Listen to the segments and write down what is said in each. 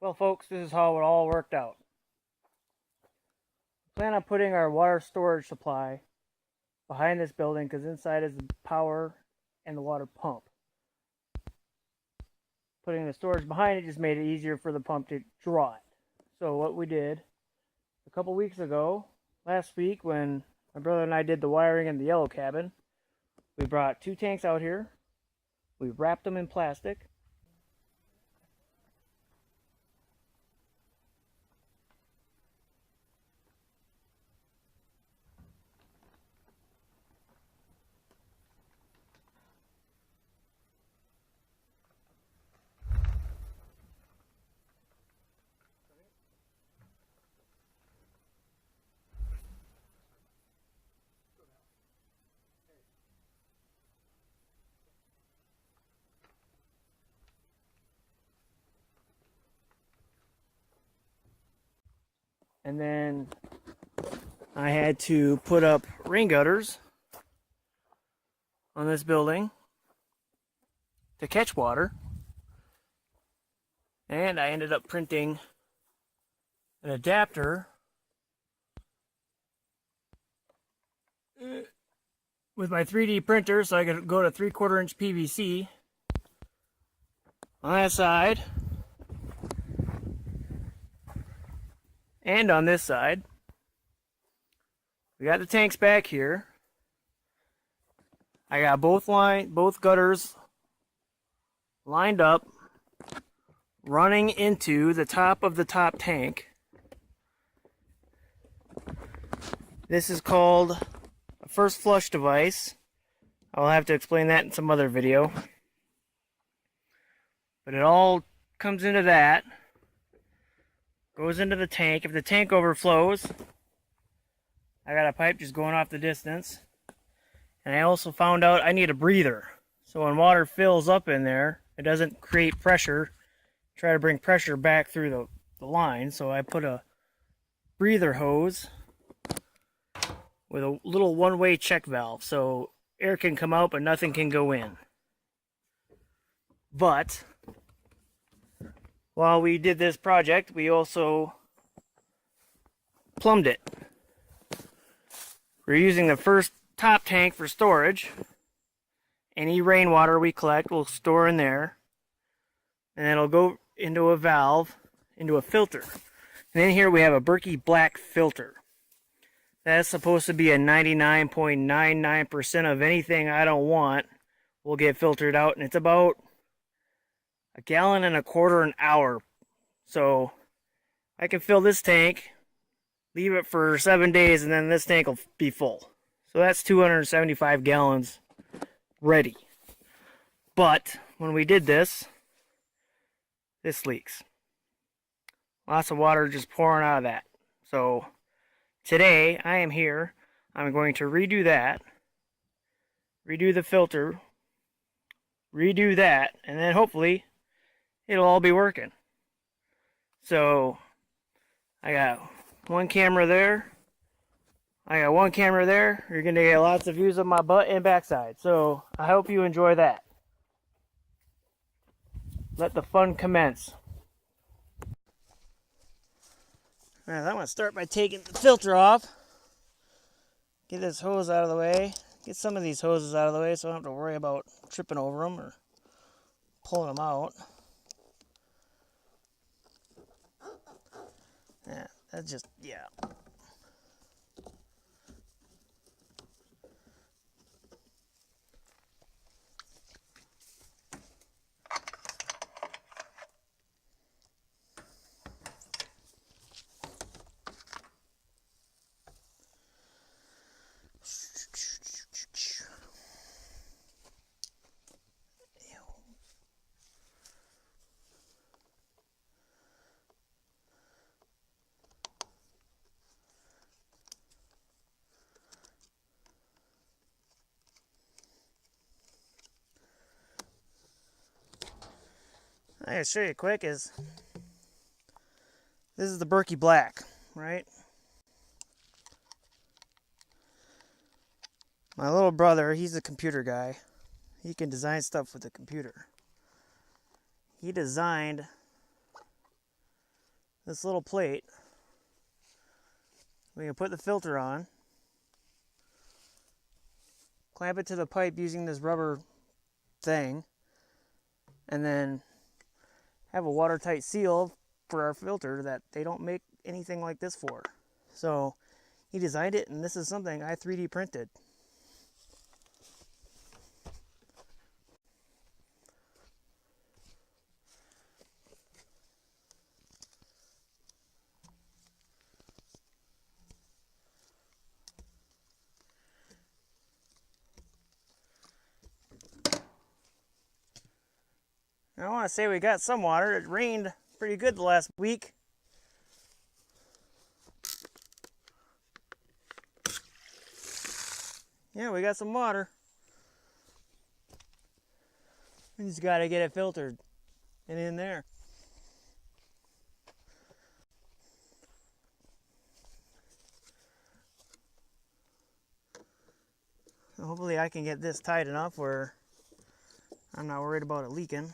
Well, folks, this is how it all worked out. We plan on putting our water storage supply behind this building because inside is the power and the water pump. Putting the storage behind it just made it easier for the pump to draw it. So what we did a couple weeks ago, last week, when my brother and I did the wiring in the yellow cabin, we brought 2 tanks out here. We wrapped them in plastic. And then I had to put up rain gutters on this building to catch water. And I ended up printing an adapter with my 3D printer so I could go to 3/4 inch PVC on that side and on this side. We got the tanks back here. I got both gutters lined up, running into the top of the top tank. This is called a first flush device. I'll have to explain that in some other video. But it all comes into that, goes into the tank. If the tank overflows, I got a pipe just going off the distance. And I also found out I need a breather. So when water fills up in there, it doesn't create pressure. Try to bring pressure back through the line. So I put a breather hose with a little one-way check valve. So air can come out, but nothing can go in. But while we did this project, we also plumbed it. We're using the first top tank for storage. Any rainwater we collect will store in there. And it'll go into a valve, into a filter. And then here we have a Berkey black filter. That's supposed to be a 99.99% of anything I don't want will get filtered out. And it's about 1.25 gallons an hour. So I can fill this tank, leave it for 7 days, and then this tank will be full. So that's 275 gallons ready. But when we did this leaks. Lots of water just pouring out of that. So today I am here. I'm going to redo that, redo the filter, redo that, and then hopefully it'll all be working. So I got one camera there. I got one camera there. You're going to get lots of views of my butt and backside. So I hope you enjoy that. Let the fun commence. Alright, I'm going to start by taking the filter off. Get this hose out of the way. Get some of these hoses out of the way so I don't have to worry about tripping over them or pulling them out. Yeah, that's just, yeah. I gotta show you quick is this is the Berkey Black, right? My little brother, he's a computer guy. He can design stuff with the computer. He designed this little plate. We can put the filter on, clamp it to the pipe using this rubber thing, and then have a watertight seal for our filter that they don't make anything like this for. So he designed it, and this is something I 3D printed. I want to say we got some water. It rained pretty good the last week. Yeah, we got some water. We just got to get it filtered and in there. So hopefully I can get this tight enough where I'm not worried about it leaking.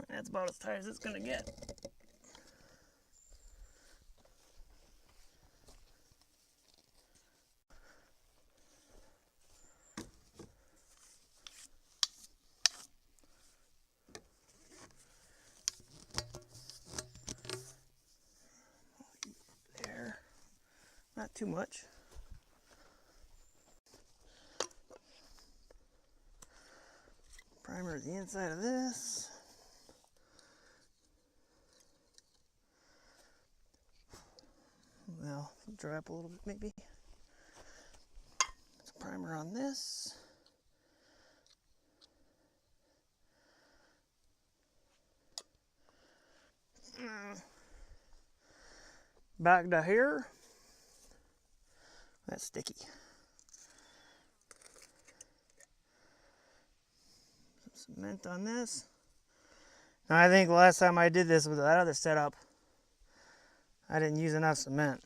That's about as tight as it's going to get. There. Not too much. Primer the inside of this. Well, dry up a little bit maybe. Some primer on this. Back to here. That's sticky. Some cement on this. Now I think the last time I did this with that other setup, I didn't use enough cement.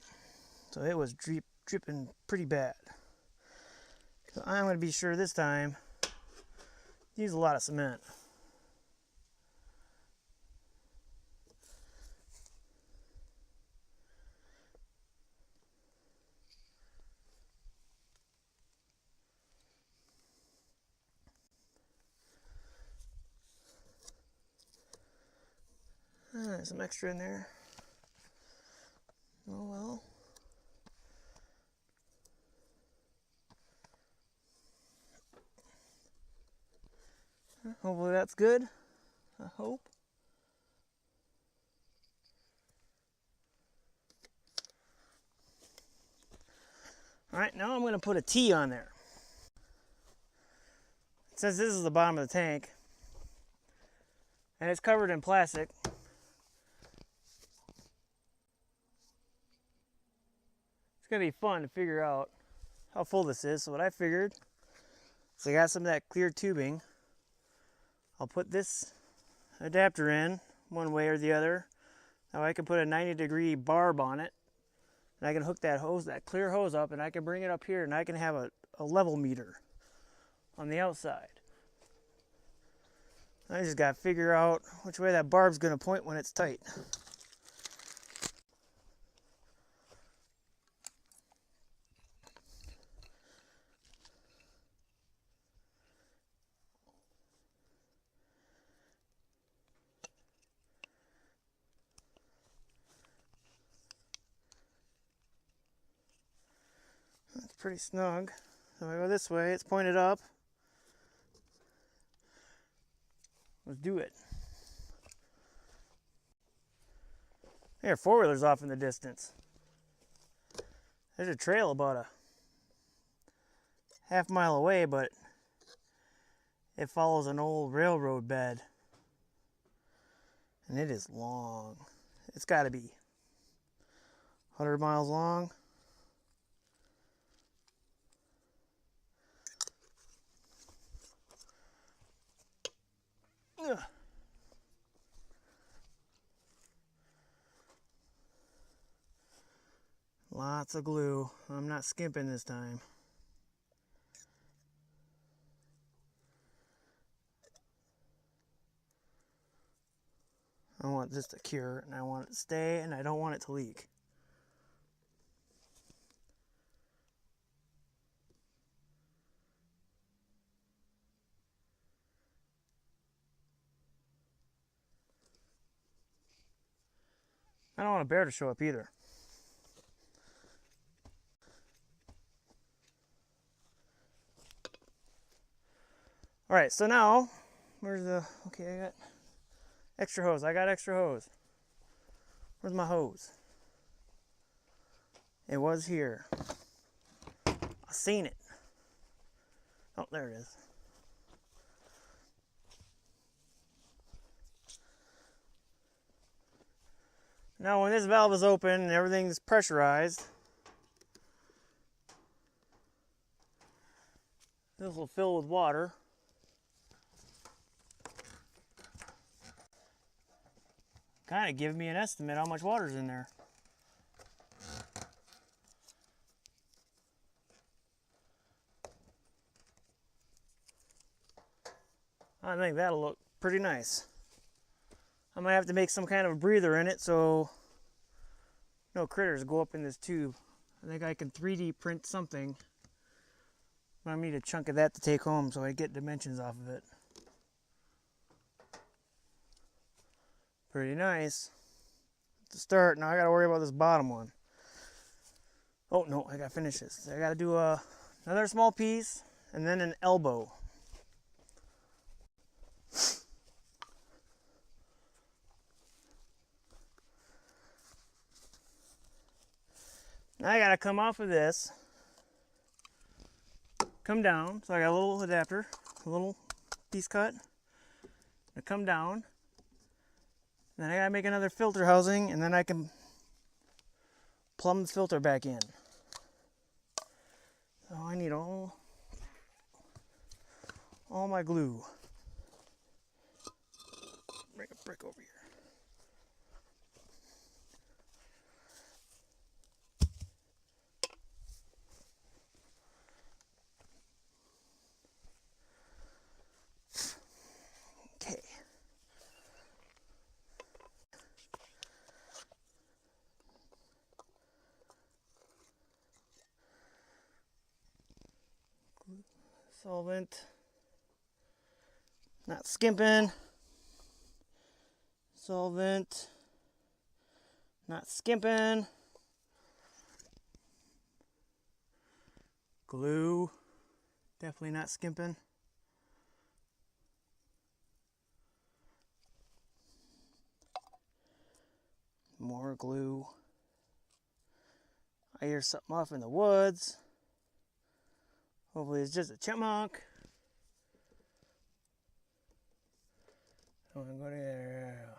So it was dripping pretty bad. So I'm going to be sure this time to use a lot of cement. There's some extra in there. Oh well. Hopefully that's good. I hope. Alright, now I'm going to put a T on there. Since this is the bottom of the tank, and it's covered in plastic, it's going to be fun to figure out how full this is. So what I figured is I got some of that clear tubing. I'll put this adapter in one way or the other. Now I can put a 90-degree barb on it, and I can hook that hose, that clear hose up, and I can bring it up here, and I can have a level meter on the outside. I just got to figure out which way that barb's going to point when it's tight. That's pretty snug. So I go this way, it's pointed up. Let's do it. There, four-wheeler's off in the distance. There's a trail about a half-mile away, but it follows an old railroad bed. And it is long. It's got to be 100 miles long. Ugh. Lots of glue. I'm not skimping this time. I want this to cure, and I want it to stay, and I don't want it to leak. I don't want a bear to show up either. All right, so now, where's the, okay, I got extra hose. I got extra hose. Where's my hose? It was here. I seen it. Oh, there it is. Now when this valve is open and everything's pressurized, this will fill with water. Kind of give me an estimate how much water's in there. I think that'll look pretty nice. I might have to make some kind of a breather in it so no critters go up in this tube. I think I can 3D print something. But I need a chunk of that to take home so I get dimensions off of it. Pretty nice. To start, now I gotta worry about this bottom one. Oh no, I gotta finish this. I gotta do another small piece and then an elbow. Now I gotta come off of this, come down. So I got a little adapter, a little piece cut. I come down. Then I gotta make another filter housing, and then I can plumb the filter back in. So I need all my glue. Bring a brick over here. Okay. Solvent. Not skimping. Solvent. Not skimping. Glue. Definitely not skimping. More glue. I hear something off in the woods. Hopefully it's just a chipmunk. I want to go there.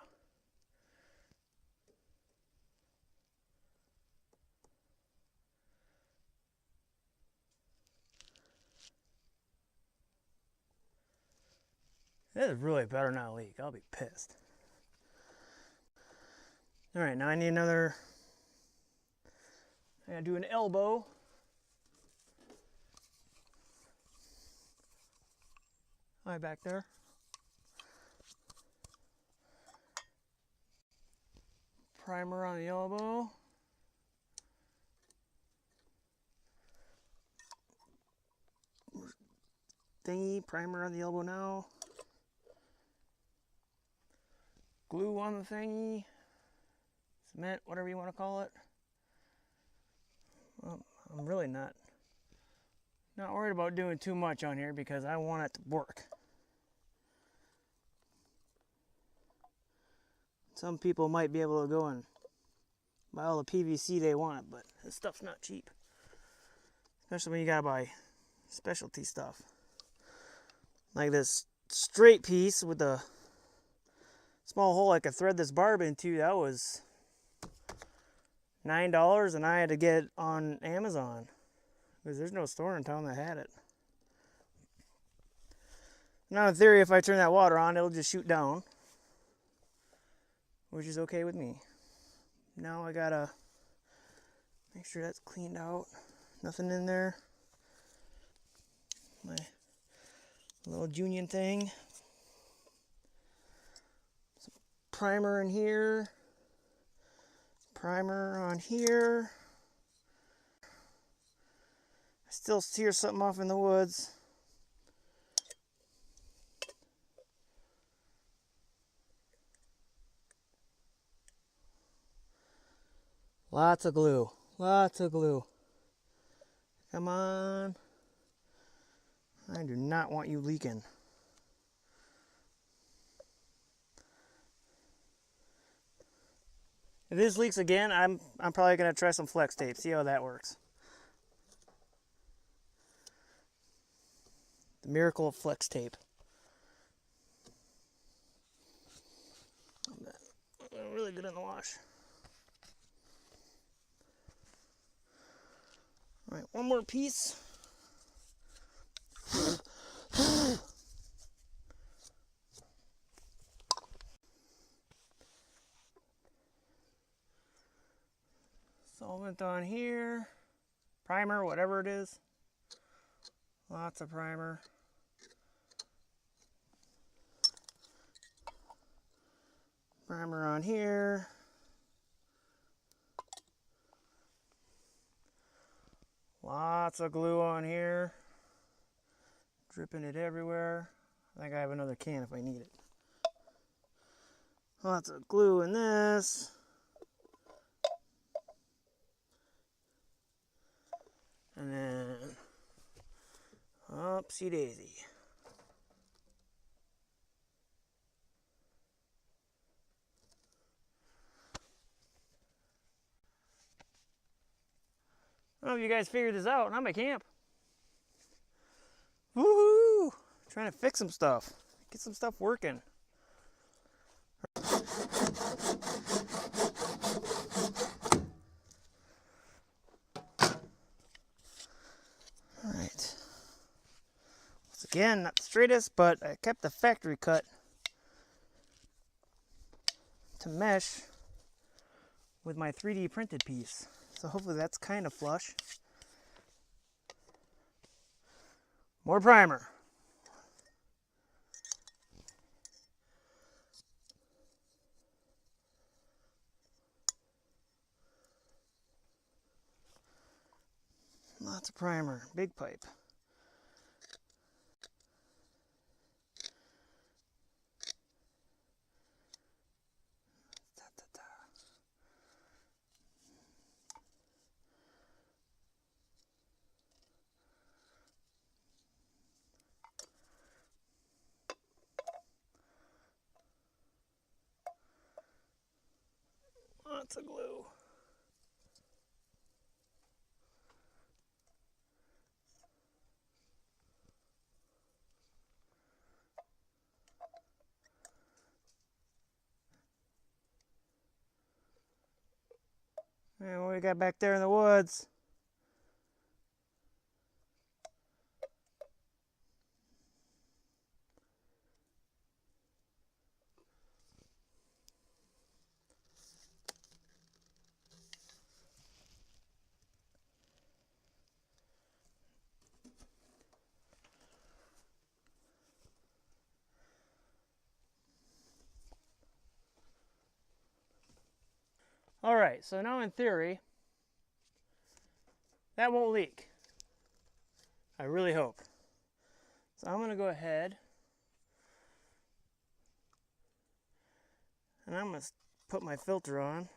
This really better not leak. I'll be pissed. Alright, now I need another. I gotta do an elbow. Right back there. Primer on the elbow. Thingy, primer on the elbow now. Glue on the thingy. Cement, whatever you want to call it. Well, I'm really not worried about doing too much on here because I want it to work. Some people might be able to go and buy all the PVC they want, but this stuff's not cheap. Especially when you gotta buy specialty stuff. Like this straight piece with a small hole I could thread this barb into, that was $9 and I had to get it on Amazon. Because there's no store in town that had it. Now in theory, if I turn that water on, it'll just shoot down. Which is okay with me. Now I gotta Make sure that's cleaned out. Nothing in there. My little union thing. Some primer in here. Primer on here. I still hear something off in the woods. Lots of glue. Lots of glue. Come on. I do not want you leaking. If this leaks again, I'm probably going to try some flex tape. See how that works. The miracle of flex tape. Really good in the wash. All right, one more piece. Solvent on here. Primer, whatever it is. Lots of primer. Primer on here. Lots of glue on here. Dripping it everywhere. I think I have another can if I need it. Lots of glue in this. And then, oopsie daisy. I don't know if you guys figured this out. I'm at camp. Woohoo! Trying to fix some stuff. Get some stuff working. Alright. Once again, not the straightest, but I kept the factory cut to mesh with my 3D printed piece. So hopefully that's kind of flush. More primer. Lots of primer. Big pipe. Lots of glue. And what we got back there in the woods? Alright, so now in theory, that won't leak. I really hope. So I'm going to go ahead and I'm going to put my filter on.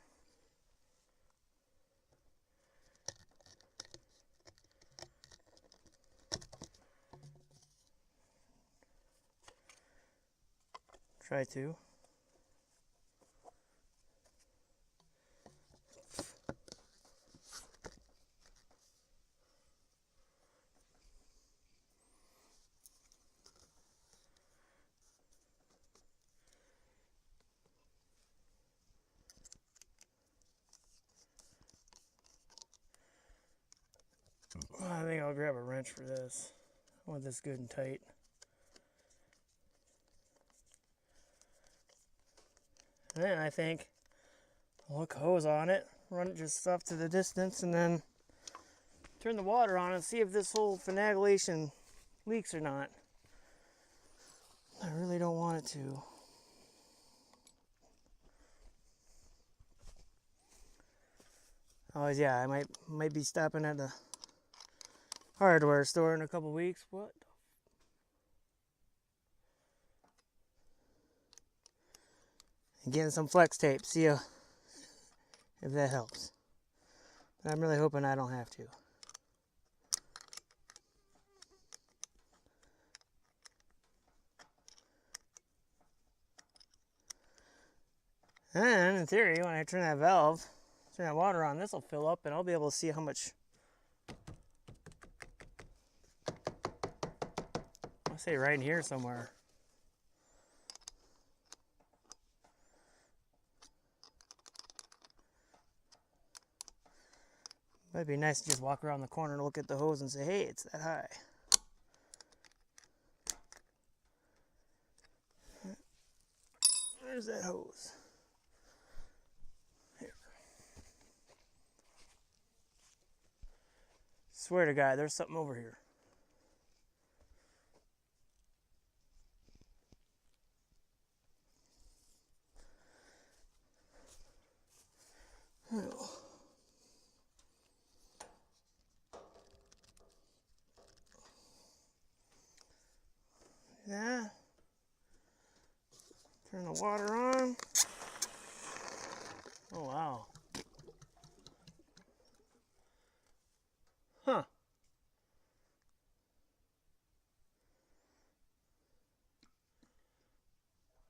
Try to. I think I'll grab a wrench for this. I want this good and tight. And then I think I'll hook hose on it run it just off to the distance and then turn the water on and see if this whole finagulation leaks or not. I really don't want it to. Oh yeah, I might be stopping at the hardware store in a couple weeks. What? And getting some flex tape. See if that helps. But I'm really hoping I don't have to. And in theory, when I turn that valve, turn that water on, this will fill up and I'll be able to see how much. I'll say right in here somewhere. It'd be nice to just walk around the corner and look at the hose and say, hey, it's that high. Where's that hose? Here. Swear to God, there's something over here. Oh. Yeah. Turn the water on. Oh, wow. Huh.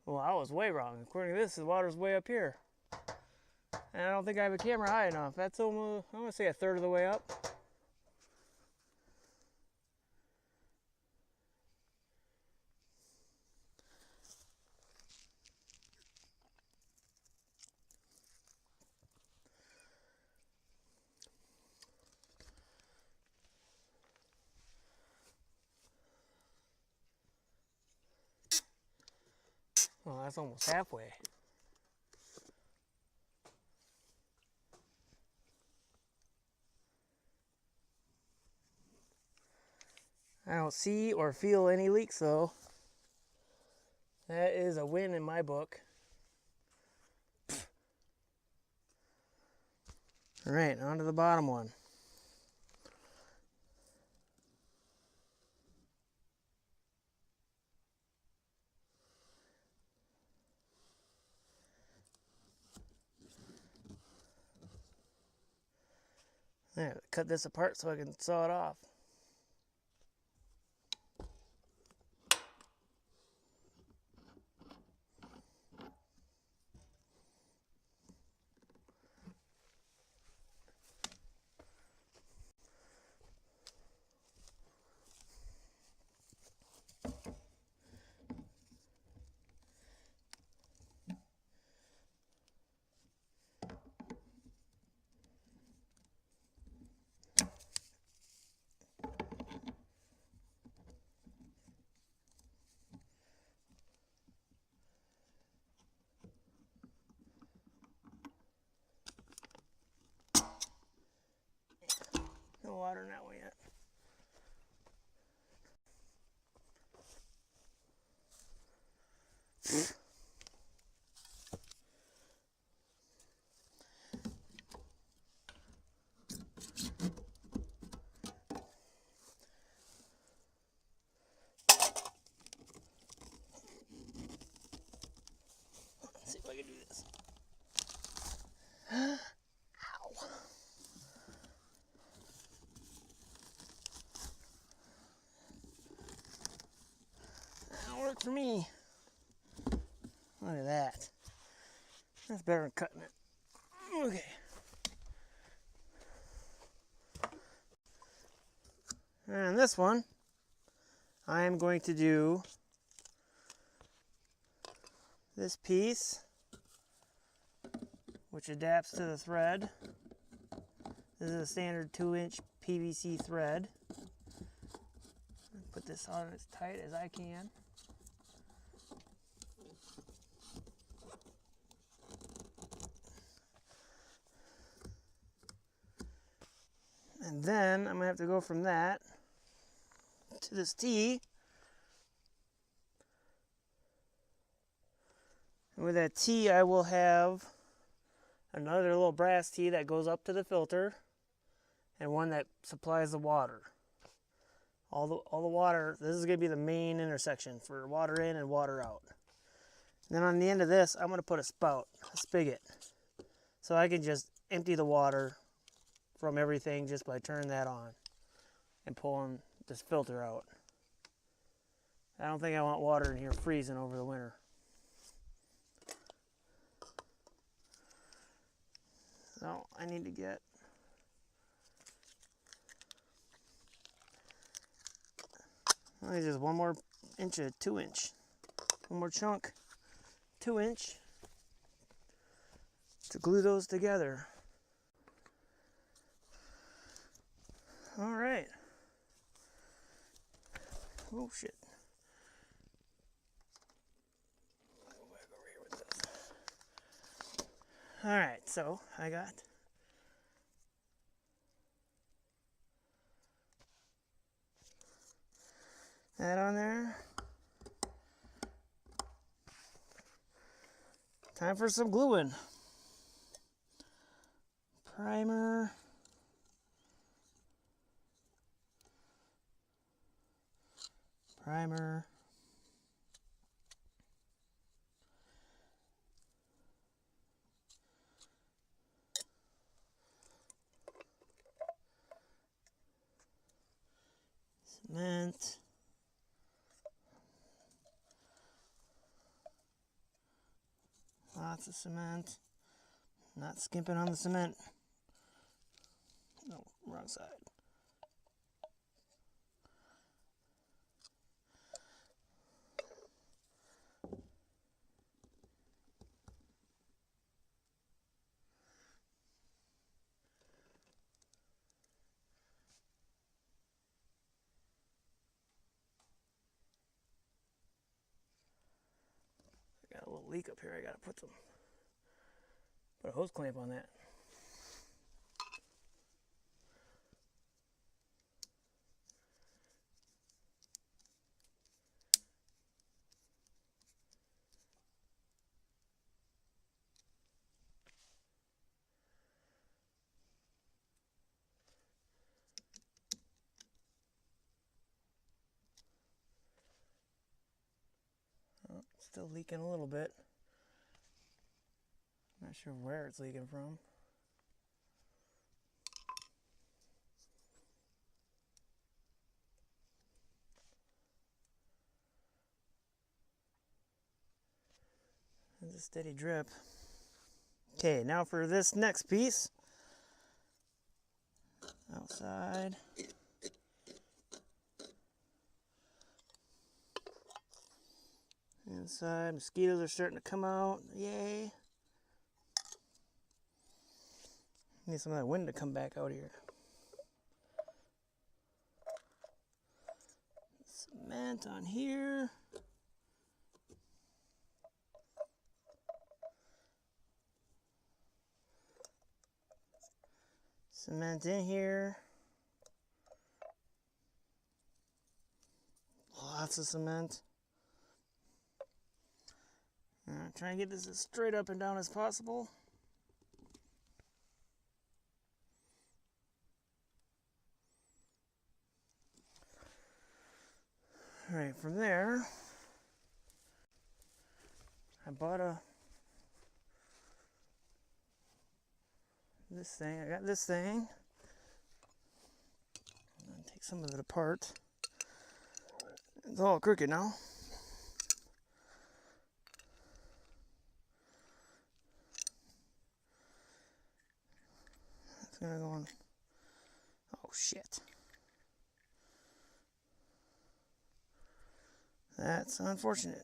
Well, I was way wrong. According to this, the water's way up here. And I don't think I have a camera high enough. That's almost, I'm going to say a third of the way up. Well, that's almost halfway. I don't see or feel any leaks though. That is a win in my book. All right, on to the bottom one. Yeah, cut this apart so I can saw it off. No water in that one yet. Let's see if I can do this. Ow. That'll work for me. Look at that. That's better than cutting it. Okay. And this one, I am going to do this piece, which adapts to the thread. This is a standard 2-inch PVC thread. Put this on as tight as I can. Then I'm going to have to go from that to this T. And with that T, I will have another little brass T that goes up to the filter, and one that supplies the water. All the water, this is going to be the main intersection for water in and water out. And then on the end of this, I'm going to put a spout, a spigot, so I can just empty the water from everything just by turning that on and pulling this filter out. I don't think I want water in here freezing over the winter. So I need to get just one more inch of 2-inch. One more chunk, 2-inch, to glue those together. All right. Oh shit. Go back over here with this. All right, so I got that on there. Time for some gluing. Primer. Primer. Cement. Lots of cement. Not skimping on the cement. No, wrong side. I got a little leak up here. I gotta put a hose clamp on that. Oh, still leaking a little bit. Not sure where it's leaking from. It's a steady drip. Okay, now for this next piece. Outside. Inside, mosquitoes are starting to come out. Yay. Need some of that wind to come back out here. Cement on here. Cement in here. Lots of cement. Try and get this as straight up and down as possible. Alright, from there, I bought this thing. I got this thing. I'm going to take some of it apart. It's all crooked now. It's going to go on. Oh, shit. That's unfortunate.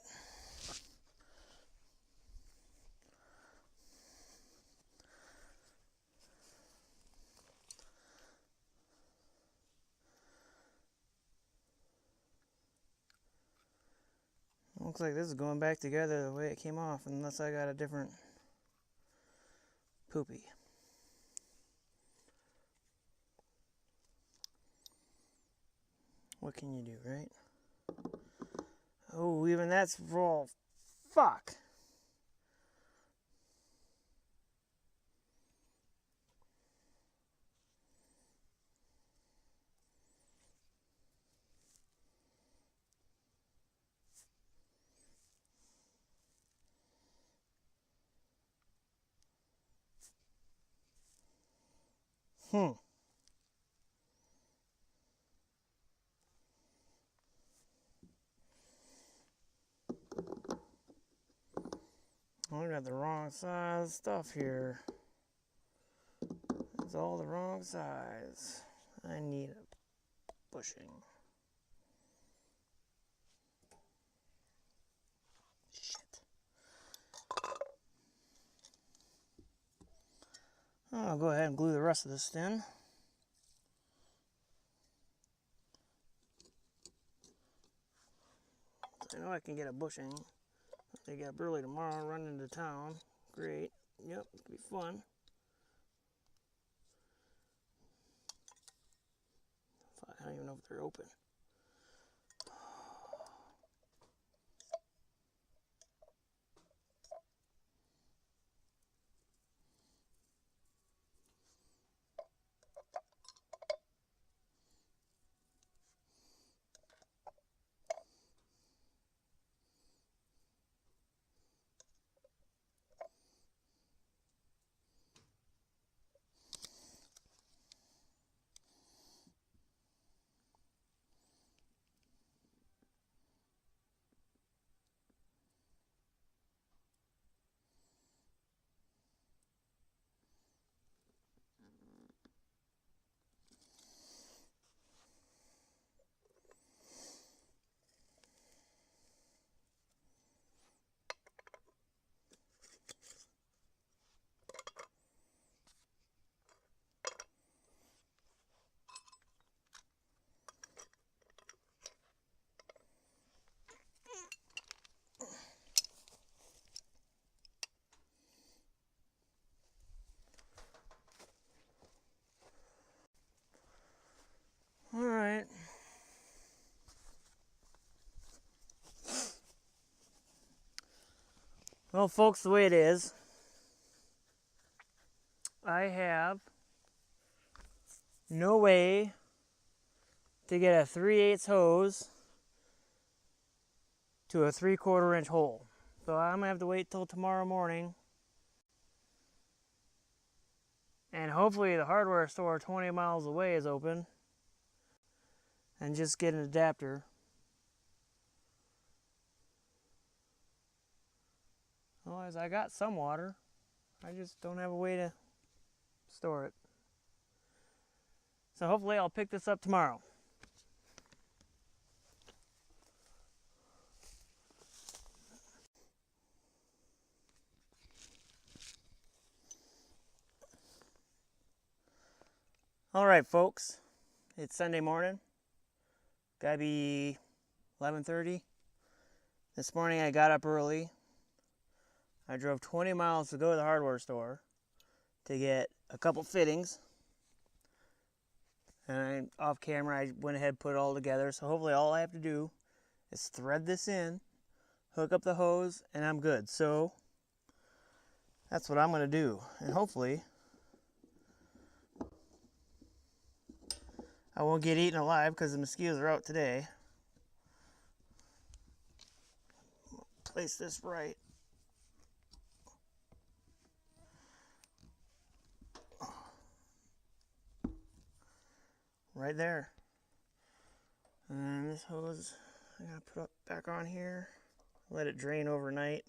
Looks like this is going back together the way it came off, unless I got a different poopy. what can you do, right? Oh, even that's raw. Fuck. I got the wrong size stuff here. It's all the wrong size. I need a bushing. Shit. I'll go ahead and glue the rest of this in. I know I can get a bushing. They got Burley tomorrow, run into town. Great. Yep, it'll be fun. I don't even know if they're open. Alright. Well, folks, the way it is, I have no way to get a 3/8 hose to a 3/4 inch hole. So I'm gonna have to wait till tomorrow morning. And hopefully the hardware store 20 miles away is open. And just get an adapter. Otherwise, I got some water. I just don't have a way to store it. So hopefully I'll pick this up tomorrow. All right, folks. It's Sunday morning. Gotta be 11:30. This morning I got up early. I drove 20 miles to go to the hardware store to get a couple fittings. And off camera, I went ahead and put it all together. So hopefully all I have to do is thread this in, hook up the hose, and I'm good. So that's what I'm going to do. And hopefully I won't get eaten alive because the mosquitoes are out today. Place this right. Right there. And this hose I gotta put up back on here. Let it drain overnight.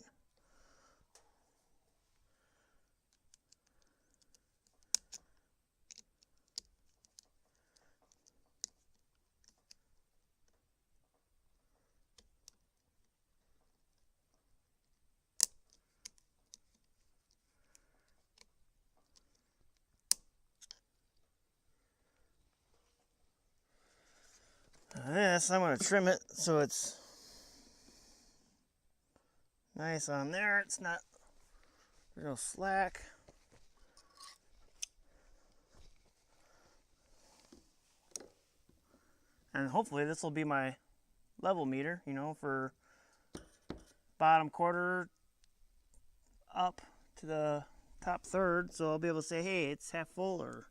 This, I'm going to trim it so it's nice on there. It's not, there's no slack. And hopefully this will be my level meter, you know, for bottom quarter up to the top third. So I'll be able to say, hey, it's half full or...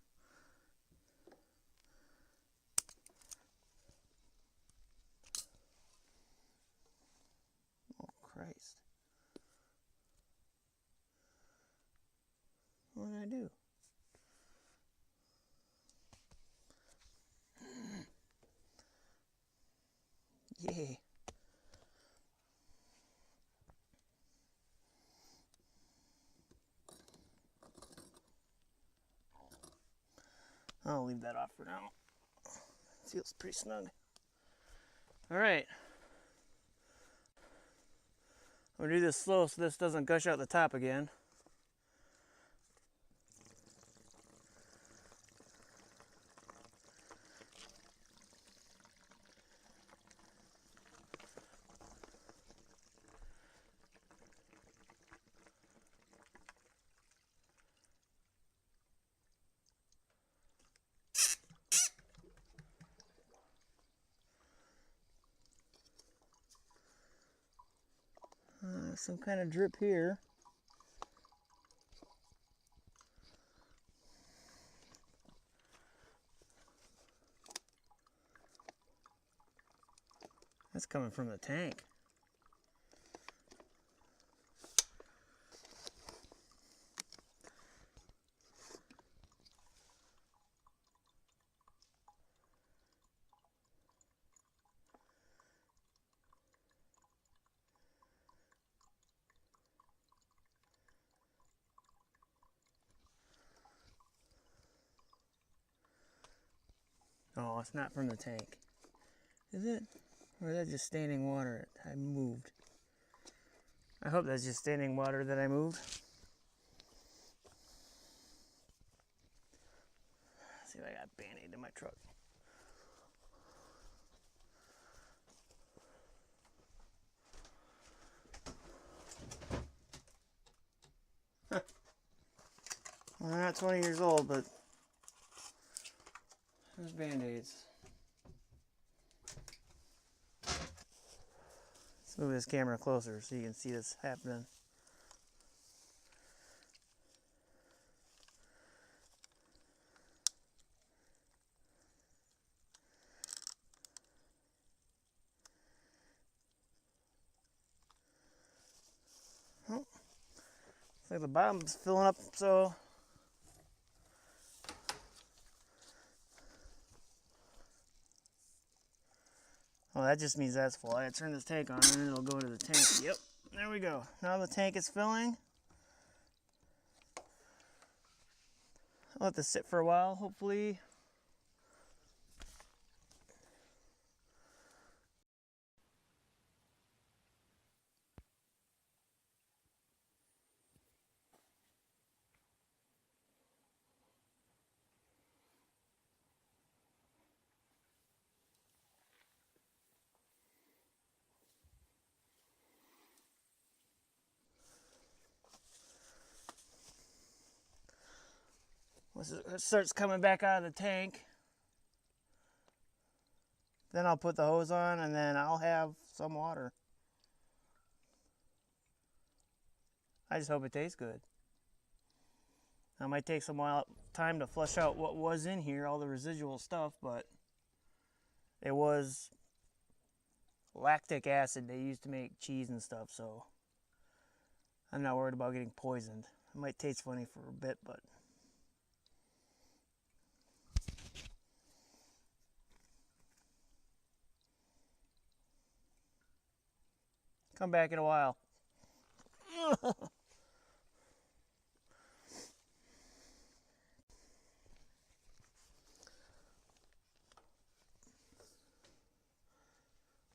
Oh, Christ. What did I do? Yay. I'll leave that off for now. It feels pretty snug. All right. I'm gonna do this slow so this doesn't gush out the top again. Some kind of drip here. That's coming from the tank. Oh, it's not from the tank. Is it? Or is that just standing water I moved? I hope that's just standing water that I moved. Let's see if I got a Band-Aid in my truck. Well, they're not 20 years old, but there's Band-Aids. Let's move this camera closer so you can see this happening. Oh, looks like the bottom's filling up, so well, that just means that's full. I gotta turn this tank on and then it'll go to the tank. Yep, there we go. Now the tank is filling. I'll let this sit for a while, hopefully. Once it starts coming back out of the tank, then I'll put the hose on and then I'll have some water. I just hope it tastes good. It might take some time to flush out what was in here, all the residual stuff, but it was lactic acid they used to make cheese and stuff, so I'm not worried about getting poisoned. It might taste funny for a bit, but come back in a while.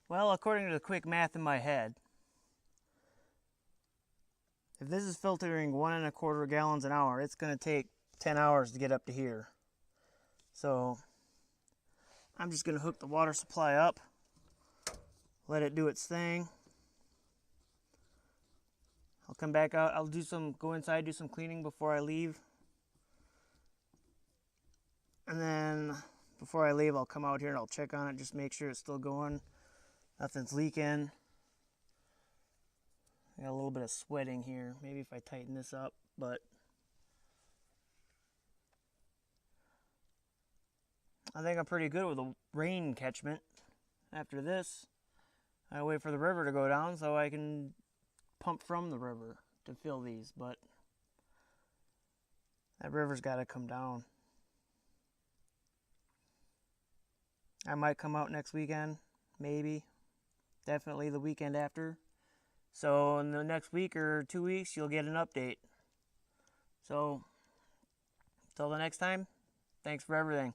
Well, according to the quick math in my head, if this is filtering 1¼ gallons an hour, it's going to take 10 hours to get up to here. So I'm just going to hook the water supply up, let it do its thing. I'll come back out. I'll go inside, do some cleaning before I leave. And then before I leave, I'll come out here and I'll check on it, just make sure it's still going. Nothing's leaking. I got a little bit of sweating here. Maybe if I tighten this up, but I think I'm pretty good with the rain catchment. After this, I wait for the river to go down so I can pump from the river to fill these, but that river's got to come down. I might come out next weekend, maybe. Definitely the weekend after. So in the next week or 2 weeks, you'll get an update. So, until the next time, thanks for everything.